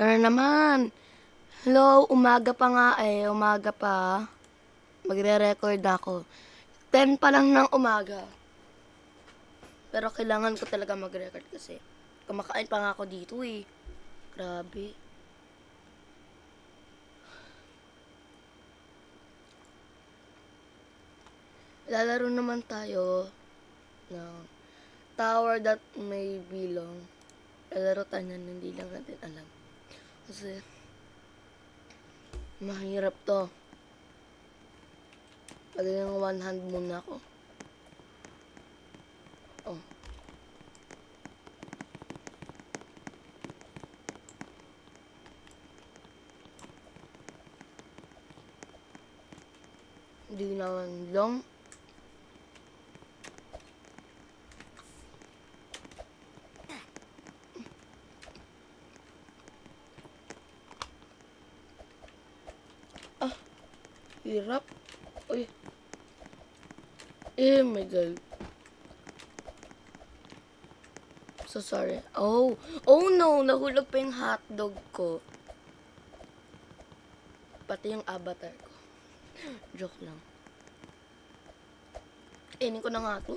Tara naman. Hello, umaga pa nga eh. Umaga pa. Magre-record ako. 10 pa lang ng umaga. Pero kailangan ko talaga mag-record kasi kumakain pa nga ako dito eh. Grabe. Lalaro naman tayo ng Tower That May Belong. Lalaro tayo na hindi lang natin alam. Kasi mahirap to. Lagay ng one hand muna ako. Oh. Hindi naman long. Hirap. Uy. My God. So sorry. Oh no. Nahulog pa yung hotdog ko. Pati yung avatar ko. Joke lang. Kainin ko na nga ito.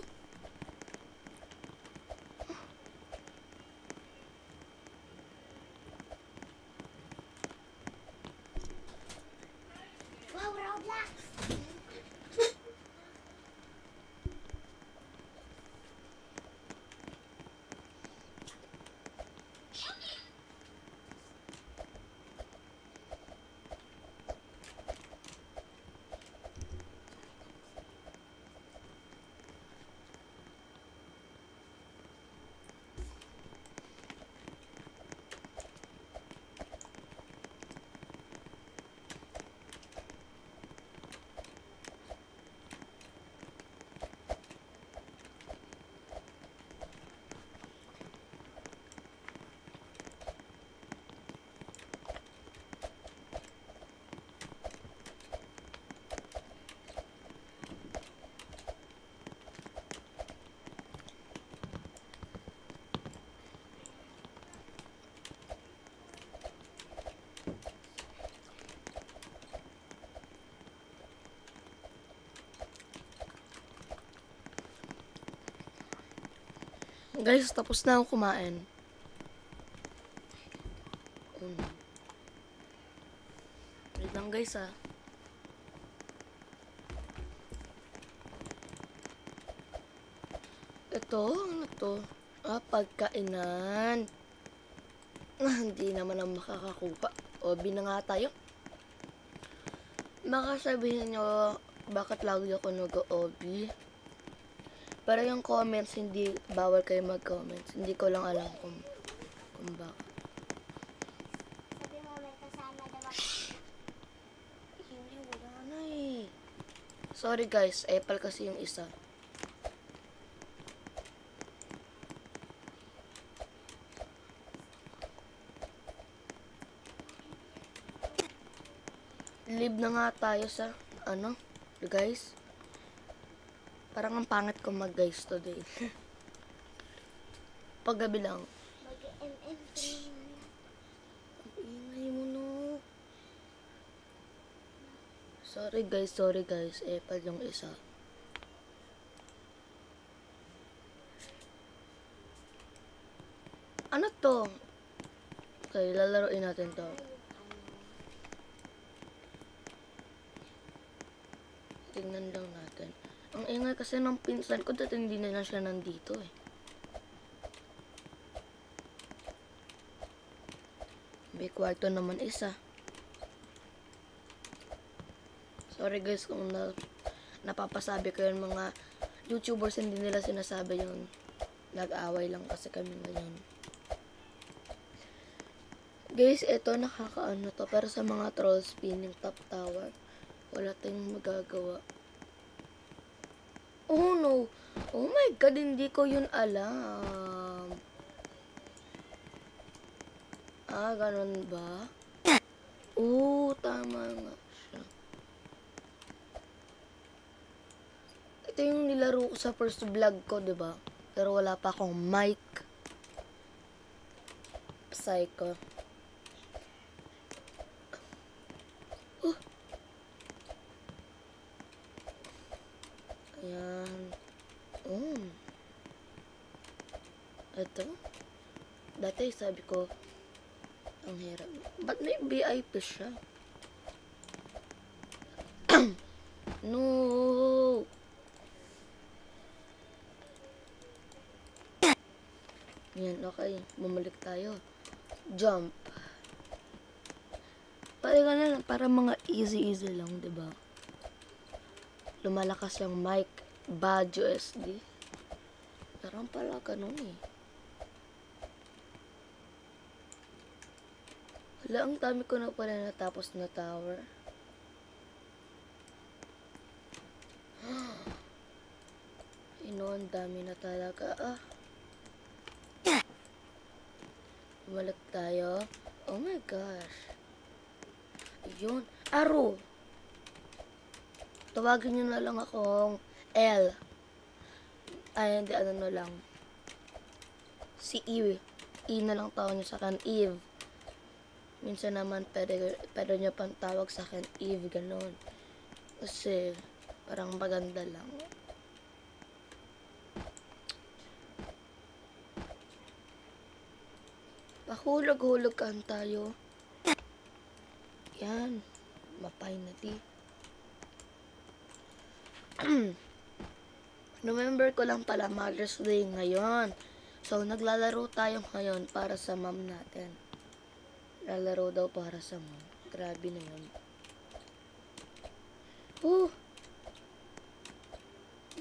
Guys, tapos na ako kumain. Wait lang guys ah. Ito, ano to? Pagkainan. Hindi naman ang makakakuha. Obi na nga tayo. Baka sabihin nyo, bakit lagi ako nag-obi? Pero yung comments, hindi bawal kayo mag-comments. Hindi ko lang alam kung bakit. Sabi mo may kasama daw ako. Hindi, wala na eh. Sorry guys, Apple kasi yung isa. Live na nga tayo sa, guys. Parang ang pangit ko mag-guys today. Paggabi lang. Mag-MMK na. Ingay mo no. Sorry guys. Apple yung isa. Ano to? Okay, lalaroin natin to. Tingnan lang natin. Ang ingay kasi ng pinsan ko dati hindi na siya nandito eh. May kwarto naman isa. Sorry guys kung napapasabi ko yung mga YouTubers, hindi nila sinasabi yun. Nag-away lang kasi kami ngayon. Guys, ito nakakaano to. Pero sa mga troll spinning top tower, wala tayong magagawa. Oh no! Oh my God, hindi ko yun alam. Ganun ba? Tama nga siya. Ito yung nilaro ko sa first vlog ko, diba? Pero wala pa akong mic. Psycho. Ito. Dati sabi ko, ang hirap. Ba't may VIP siya? No! Yan, okay. Bumalik tayo. Jump. Para mga easy lang, diba? Lumalakas yung mic. Bad USD. Parang pala ganun eh. Wala, ang dami ko na pala natapos na tower. Ang dami na talaga. Bumalik tayo. Oh my gosh. Ayun. Arrow. Tawagin nyo na lang akong L. Ay, hindi, ano na lang. Si Eve. E na lang tawag nyo sa akin. Eve. Minsan naman, pwede nyo pang tawag sa akin Eve, ganun. Kasi, parang maganda lang. Pahulog-hulog kan tayo. Yan. Mapay na di. November ko lang pala Mother's Day ngayon. So, naglalaro tayo ngayon para sa mom natin. Lalaro daw para sa mom. Grabe na yun.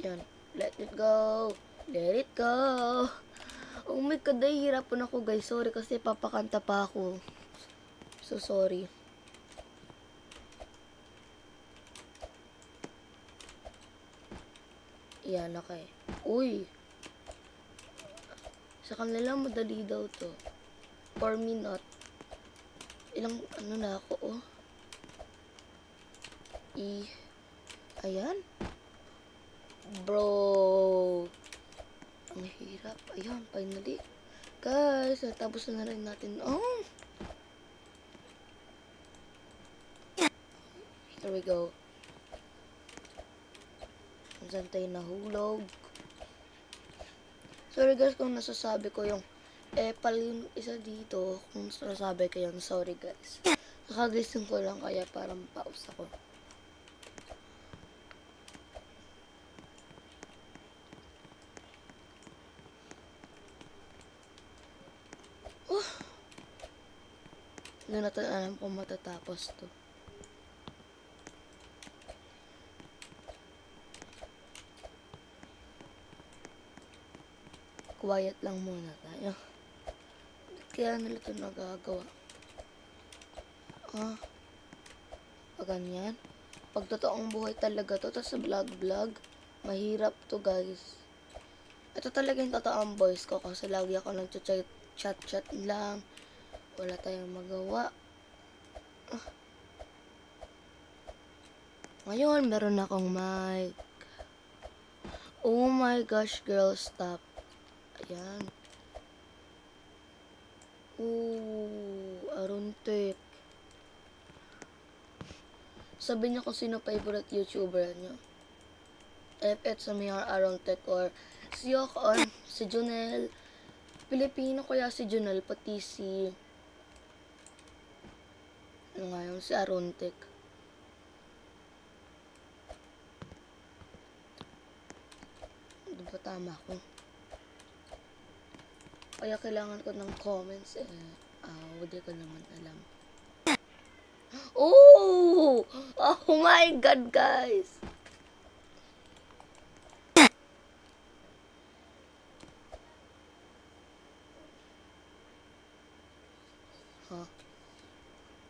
Yan. Let it go. Let it go. Oh my God, hirapan ako guys. Sorry kasi papakanta pa ako. So, sorry. Yan, okay. Uy! Sa kanila madali daw to. For me not. Ilang, ano na ako, oh. Ayan. Bro. Ang hirap. Ayan, finally. Guys, natapos na rin natin. Oh! Here we go. Saan tayo nahulog. Sorry guys kung nasasabi ko yung pala yung isa dito. Kung nasasabi ko yan, sorry guys. Nakagising ko lang kaya para mapause ako. Hindi natin alam kung matatapos to. Quiet lang muna tayo. Kaya nila ito nagagawa. Pag ganyan. Pag totoong buhay talaga to, tapos sa vlog, mahirap to guys. Ito talaga yung totoong voice ko kasi lagi ako nag-chat lang. Wala tayong magawa. Ngayon, meron akong mic. Oh my gosh, girl, stop. Ayan. Aruntek. Sabi niyo kung sino favorite YouTuber niyo. If it's me or Aruntek or si Yoko or si Junel. Pilipino kaya si Junel, pati si ano nga yun, si Aruntek. Di ba tama ko? Kaya kailangan ko ng comments hindi ko naman alam. Oh my God, guys!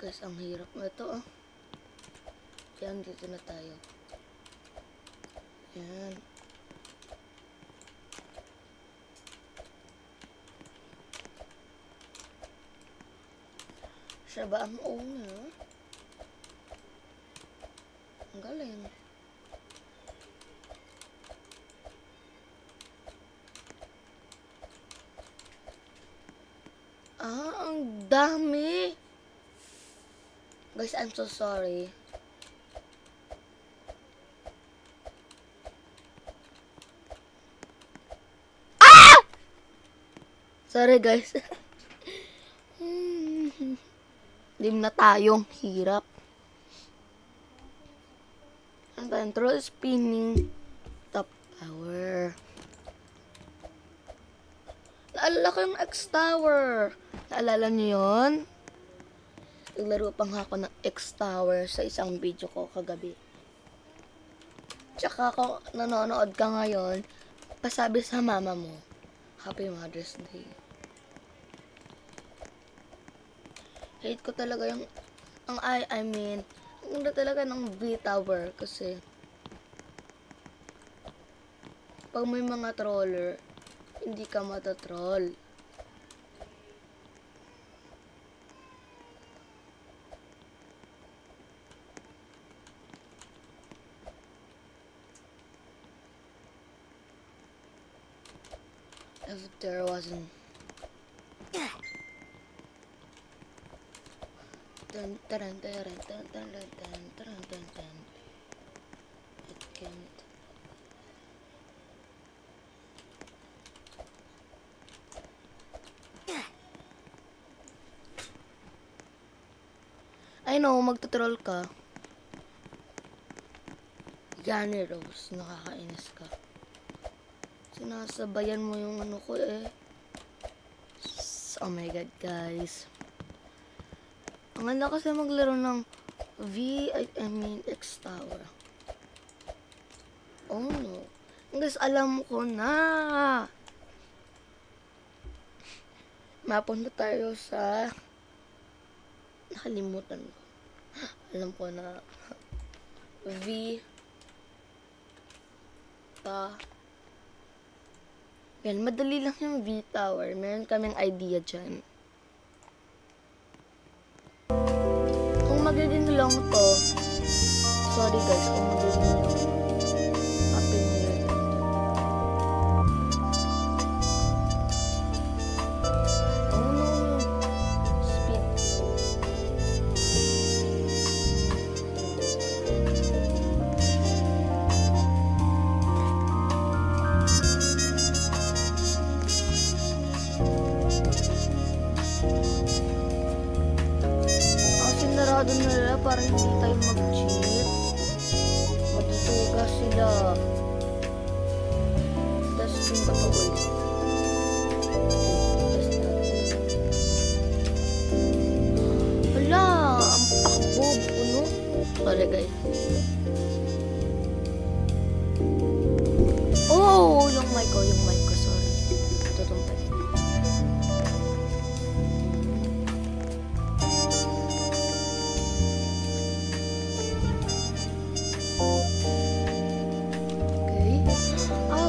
Guys, ang hirap na ito, Yan, dito na tayo. Yan. Siya ba ang una? Ang galing. Ang dami. Guys, I'm so sorry. Sorry guys. Dim na tayong hirap. Ano ba yun? Throw spinning top tower. Naalala ko yung X-Tower. Naalala niyo yun? Naglaro pang ako ng X-Tower sa isang video ko kagabi. Tsaka kung nanonood ka ngayon, pasabi sa mama mo, Happy Mother's Day. Hate ko talaga yung, I mean, ang ganda talaga ng V-Tower kasi pag may mga troller, hindi ka matatroll. If there wasn't dun, dun, dun, dun, dun, dun, dun, dun, dun, dun, dun. It can't. I know, magtutroll ka. Yanni Rose, nakakainis ka. Sinasabayan mo yung ano ko eh. Oh my god, guys. Ang ganda kasi maglaro ng X-Tower. Oh no. Guys, alam ko na. Mapunta tayo sa... Nakalimutan ko. Alam ko na. Yan, madali lang yung V-Tower. Meron kaming idea dyan. Kung magiging long to, sorry guys, kung magiging long. Happy New Year. Oh no, speed. Sinarado na nila para hindi tayo mag-cheat. Matutugas sila. That's yung katuloy. Wala! Ang pakbo, puno. Sorry guys. Oh! Yung mic ko, sorry. Tutumpay.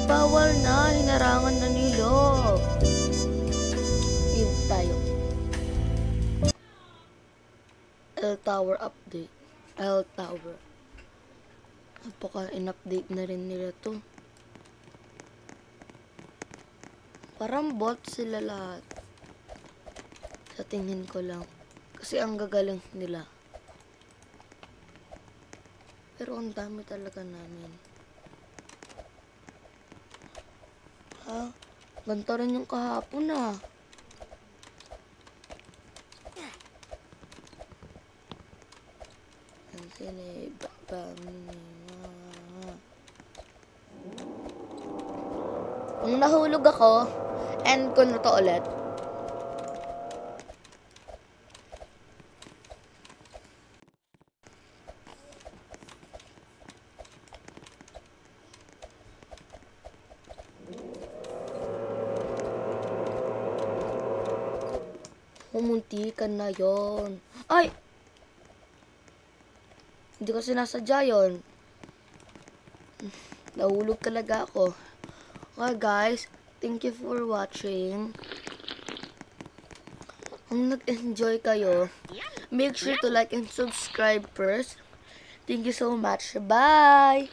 Bawal na, hinarangan na nila. Give tayo. L-Tower update. L-Tower. In-update na rin nila to. Parang bot sila lahat. Sa tingin ko lang. Kasi ang gagaling nila. Pero ang dami talaga namin. Ha? Ganito rin yung kahapon ah. Ang kung nahulog ako, end ko na to ulit. Pumuntikan na yon. Ay! Hindi ko sinasadya yun. Nahulog talaga ako. Okay guys, thank you for watching. Kung nag-enjoy kayo, make sure to like and subscribe first. Thank you so much. Bye!